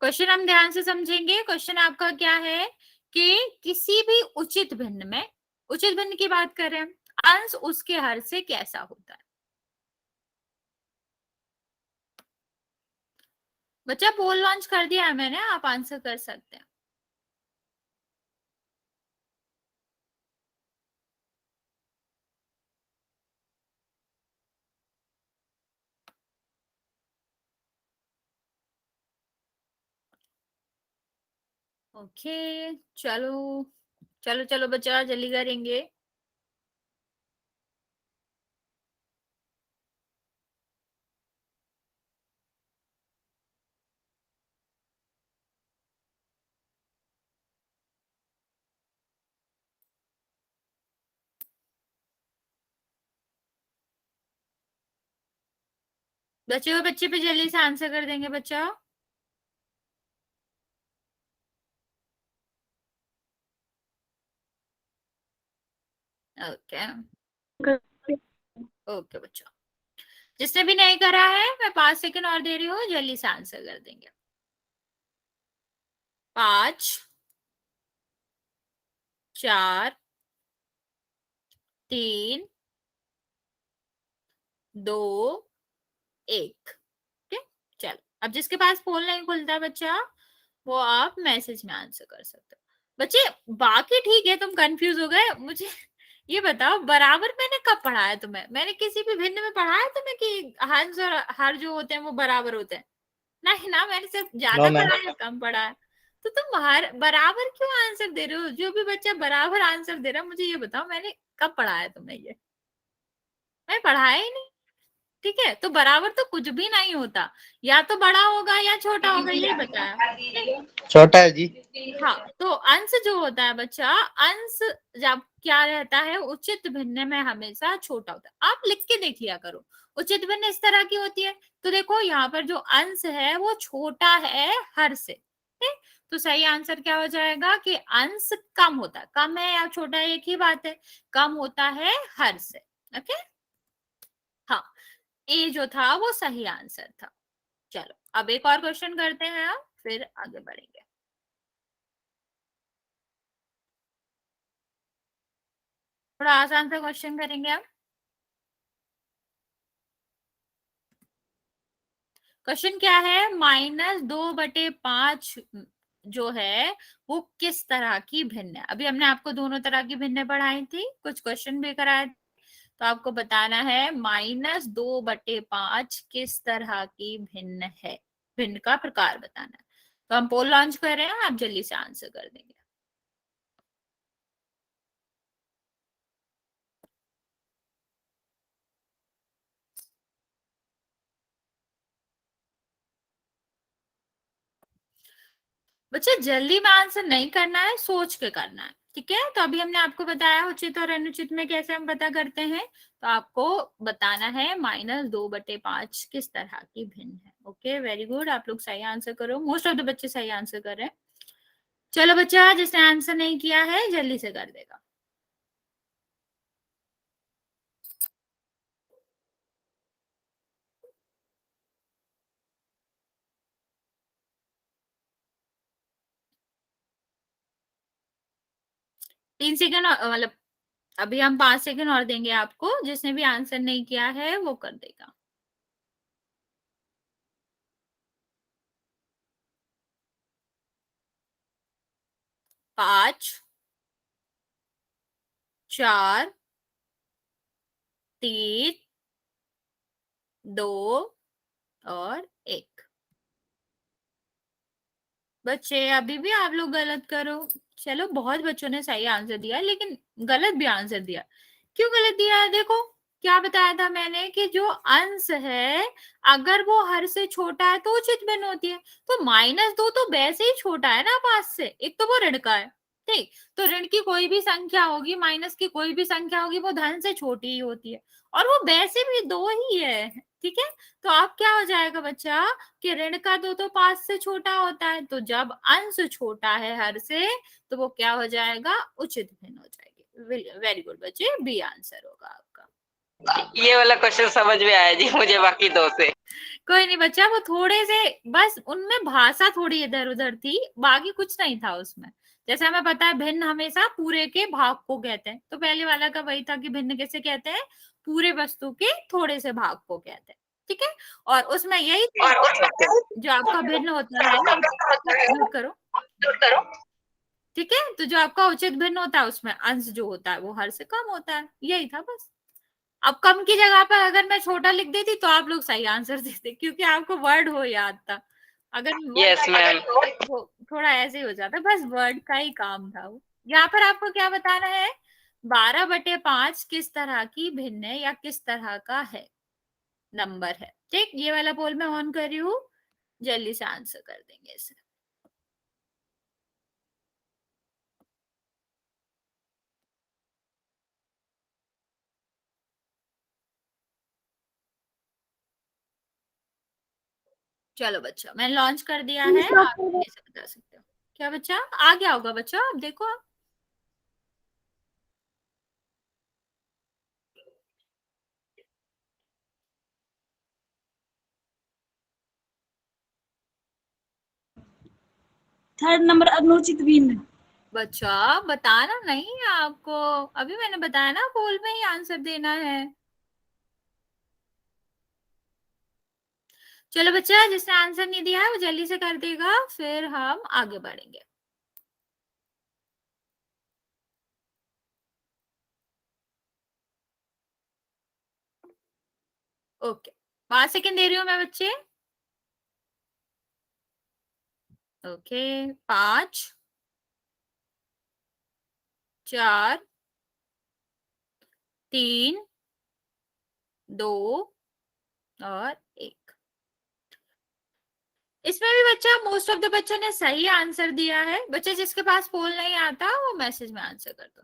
क्वेश्चन हम ध्यान से समझेंगे। क्वेश्चन आपका क्या है कि किसी भी उचित भिन्न में, उचित भिन्न की बात कर रहे हैं, अंश उसके हर से कैसा होता है। बच्चा पोल लॉन्च कर दिया है मैंने, आप आंसर कर सकते हैं। ओके, चलो चलो चलो बच्चा, जल्दी करेंगे। बच्चे को बच्चे पे जल्दी से आंसर कर देंगे बच्चा। ओके ओके बच्चा, जिसने भी नहीं करा है मैं 5 सेकंड और दे रही हूँ, जल्दी से आंसर कर देंगे। 5 4 3 2 1। ठीक, चलो अब जिसके पास पोल नहीं खुलता बच्चा, वो आप मैसेज में आंसर कर सकते हो। बच्चे बाकी ठीक है, तुम कंफ्यूज हो गए, मुझे ये बताओ बराबर मैंने कब पढ़ा है तुम्हें? मैंने किसी भी भिन्न में पढ़ा है तुम्हें कि हंस और हर जो होते हैं वो बराबर होते हैं? नहीं ना, मैंने सिर्फ ज्यादा नो मैम। पढ़ा है कम पढ़ा है। तो तुम हर बराबर क्यों आंसर दे रहे हो? जो भी बच्चा बराबर आंसर दे रहा है, मुझे ये बताओ मैंने कब पढ़ा है तुम्हें ये? मैं पढ़ाया ही नहीं। ठीक है, तो बराबर तो कुछ भी नहीं होता, या तो बड़ा होगा या छोटा होगा, ये बताया। छोटा है जी। हाँ, तो अंश जो होता है बच्चा, अंश जब क्या रहता है उचित भिन्न में हमेशा छोटा होता है। आप लिख के देख लिया करो, उचित भिन्न इस तरह की होती है। तो देखो यहाँ पर जो अंश है वो छोटा है हर से। ठीक, तो सही आंसर क्या हो जाएगा कि अंश कम होता है। कम है या छोटा है एक ही बात है, कम होता है हर से। ओके, हाँ, ए जो था वो सही आंसर था। चलो अब एक और क्वेश्चन करते हैं हम, फिर आगे बढ़ेंगे। थोड़ा आसान सा क्वेश्चन करेंगे हम। क्वेश्चन क्या है, -2/5 जो है वो किस तरह की भिन्न है। अभी हमने आपको दोनों तरह की भिन्न पढ़ाई थी, कुछ क्वेश्चन भी कराए थे, तो आपको बताना है -2/5 किस तरह की भिन्न है, भिन्न का प्रकार बताना है। तो हम पोल लॉन्च कर रहे हैं, आप जल्दी से आंसर कर देंगे। बच्चे जल्दी में आंसर नहीं करना है, सोच के करना है। ठीक है, तो अभी हमने आपको बताया उचित और अनुचित में कैसे हम पता करते हैं। तो आपको बताना है -2/5 किस तरह की भिन्न है। ओके, वेरी गुड, आप लोग सही आंसर करो, मोस्ट ऑफ द बच्चे सही आंसर कर रहे हैं। चलो बच्चा, जिसने आंसर नहीं किया है जल्दी से कर देगा। तीन सेकंड मतलब अभी हम 5 सेकंड और देंगे आपको, जिसने भी आंसर नहीं किया है वो कर देगा। 5 4 3 2 और 1। बच्चे अभी भी आप लोग गलत करो। चलो बहुत बच्चों ने सही आंसर दिया लेकिन गलत भी आंसर दिया। क्यों गलत दिया? देखो क्या बताया था मैंने कि जो अंश है अगर वो हर से छोटा है तो उचित भिन्न होती है। तो -2 तो वैसे ही छोटा है ना 5 से, एक तो वो ऋण का है। ठीक, तो ऋण की कोई भी संख्या होगी, माइनस की कोई भी संख्या होगी, वो धन से छोटी ही होती है और वो वैसे भी 2 ही है। ठीक है, तो आप क्या हो जाएगा बच्चा कि ऋण का 2 तो 5 से छोटा होता है, तो जब अंश छोटा है हर से तो वो क्या हो जाएगा? उचित भिन्न हो जाएगी। वेरी गुड बच्चे, बी आंसर होगा आपका। ये वाला क्वेश्चन समझ में आया जी मुझे, बाकी दो से। कोई नहीं बच्चा, वो थोड़े से बस उनमें भाषा थोड़ी इधर उधर थी, बाकी कुछ नहीं था उसमें। जैसे हमें पता है भिन्न हमेशा पूरे के भाग को कहते हैं, तो पहले वाला का वही था कि भिन्न कैसे कहते हैं? पूरे वस्तु के थोड़े से भाग को कहते हैं। ठीक है, और उसमें यही था जो आपका भिन्न होता है, म्यूट करो। ठीक है, तो जो आपका उचित भिन्न होता है उसमें अंश जो होता है वो हर से कम होता है, यही था बस। अब कम की जगह पर अगर मैं छोटा लिख देती तो आप लोग सही आंसर देते, क्योंकि आपको वर्ड हो याद था। अगर यस मैम। वो थोड़ा ऐसे ही हो जाता, बस वर्ड का ही काम था वो। यहाँ पर आपको क्या बताना है? 12/5 किस तरह की भिन्न है या किस तरह का है नंबर है। ठीक, ये वाला पोल मैं ऑन कर रही हूँ, जल्दी से आंसर कर देंगे इसे। चलो बच्चा, मैंने लॉन्च कर दिया है, आप ऐसे बता सकते हो। क्या बच्चा आ गया होगा? बच्चा अब देखो आप। थर्ड नंबर अनुचित भिन्न। बच्चा बताना नहीं है आपको, अभी मैंने बताया ना पोल में ही आंसर देना है। चलो बच्चा, जिसने आंसर नहीं दिया है वो जल्दी से कर देगा, फिर हम आगे बढ़ेंगे। ओके, 5 सेकंड दे रही हूँ मैं बच्चे। ओके, 5 4 3 2 और 1। इसमें भी बच्चा मोस्ट ऑफ द बच्चों ने सही आंसर दिया है। बच्चे जिसके पास पोल नहीं आता वो मैसेज में आंसर कर दो।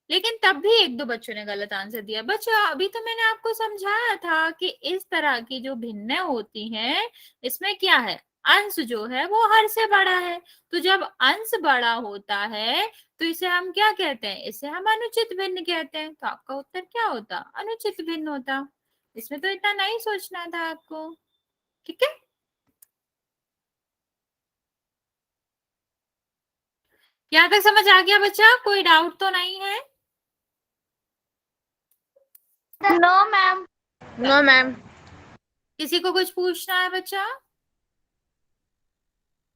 लेकिन तब भी 1-2 बच्चों ने गलत आंसर दिया। बच्चा अभी तो मैंने आपको समझाया था कि इस तरह की जो भिन्न होती हैं इसमें क्या है? अंश जो है वो हर से बड़ा है। तो जब अंश बड़ा होता है तो इसे हम क्या कहते हैं? इसे हम अनुचित भिन्न कहते हैं। तो आपका उत्तर क्या होता? अनुचित भिन्न होता। इसमें तो इतना नहीं सोचना था आपको। ठीक है, यहाँ तक समझ आ गया बच्चा? कोई डाउट तो नहीं है? No ma'am. No ma'am. किसी को कुछ पूछना है बच्चा?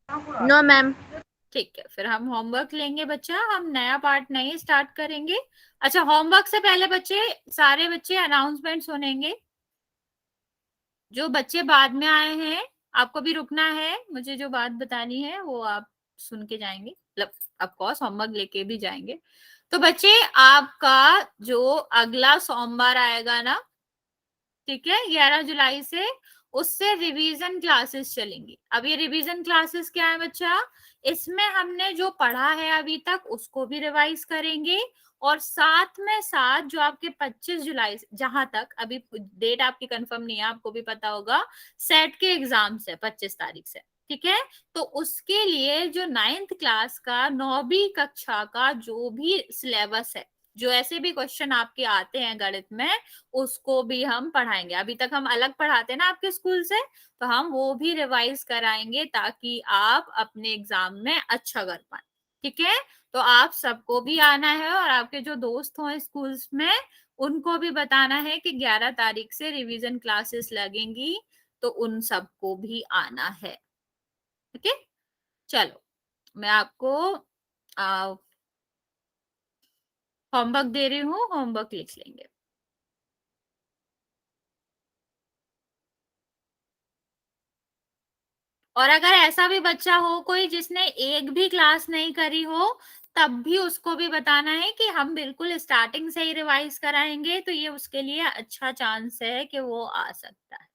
No ma'am. ठीक है, फिर हम होमवर्क लेंगे बच्चा, हम नया पार्ट नहीं स्टार्ट करेंगे। अच्छा, होमवर्क से पहले बच्चे, सारे बच्चे अनाउंसमेंट सुनेंगे। जो बच्चे बाद में आए हैं आपको भी रुकना है, मुझे जो बात बतानी है वो आप सुन के जाएंगे, मतलब ऑफकोर्स होमवर्क लेके भी जाएंगे। तो बच्चे आपका जो अगला सोमवार आएगा ना, ठीक है, 11 जुलाई से, उससे रिवीजन क्लासेस चलेंगी। अब ये रिवीजन क्लासेस क्या है बच्चा? इसमें हमने जो पढ़ा है अभी तक उसको भी रिवाइज करेंगे और साथ में साथ जो आपके 25 जुलाई से, जहां तक अभी डेट आपकी कंफर्म नहीं है, आपको भी पता होगा, सेट के एग्जाम्स है 25 तारीख से। ठीक है, तो उसके लिए जो 9th क्लास का 9वीं कक्षा का जो भी सिलेबस है, जो ऐसे भी क्वेश्चन आपके आते हैं गणित में, उसको भी हम पढ़ाएंगे। अभी तक हम अलग पढ़ाते हैं ना आपके स्कूल से, तो हम वो भी रिवाइज कराएंगे ताकि आप अपने एग्जाम में अच्छा कर पाए। ठीक है, तो आप सबको भी आना है और आपके जो दोस्त हो स्कूल्स में उनको भी बताना है कि 11 तारीख से रिवीजन क्लासेस लगेंगी, तो उन सबको भी आना है। ठीक है, चलो मैं आपको होमवर्क दे रही हूँ, होमवर्क लिख लेंगे। और अगर ऐसा भी बच्चा हो कोई जिसने एक भी क्लास नहीं करी हो, तब भी उसको भी बताना है कि हम बिल्कुल स्टार्टिंग से ही रिवाइज कराएंगे, तो ये उसके लिए अच्छा चांस है कि वो आ सकता है।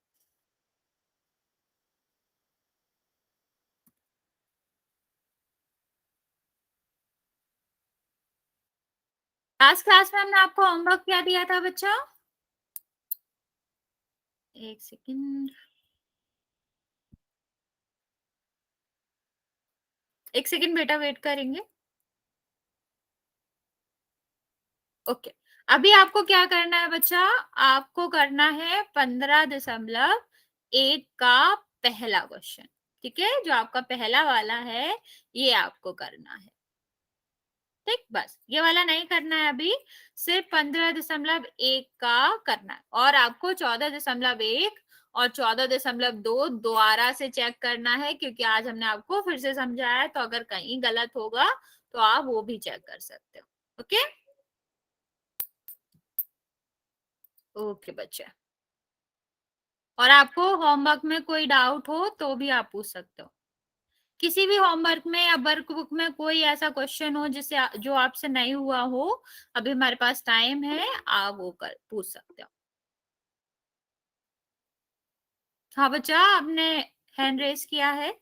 लास्ट क्लास में हमने आपको होमवर्क क्या दिया था बच्चा? एक सेकंड, एक सेकंड बेटा, वेट करेंगे। ओके, अभी आपको क्या करना है बच्चा? आपको करना है 15.1 का पहला क्वेश्चन, ठीक है? जो आपका पहला वाला है ये आपको करना है, ठीक? बस ये वाला नहीं करना है अभी, सिर्फ 15.1 का करना है। और आपको 14.1 और 14.2 दोबारा से चेक करना है, क्योंकि आज हमने आपको फिर से समझाया है, तो अगर कहीं गलत होगा तो आप वो भी चेक कर सकते हो। ओके ओके बच्चे, और आपको होमवर्क में कोई डाउट हो तो भी आप पूछ सकते हो। किसी भी होमवर्क में या वर्कबुक में कोई ऐसा क्वेश्चन हो जिससे जो आपसे नहीं हुआ हो, अभी हमारे पास टाइम है, आप वो कर पूछ सकते हो। हाँ बच्चा, आपने हैंड रेस किया है।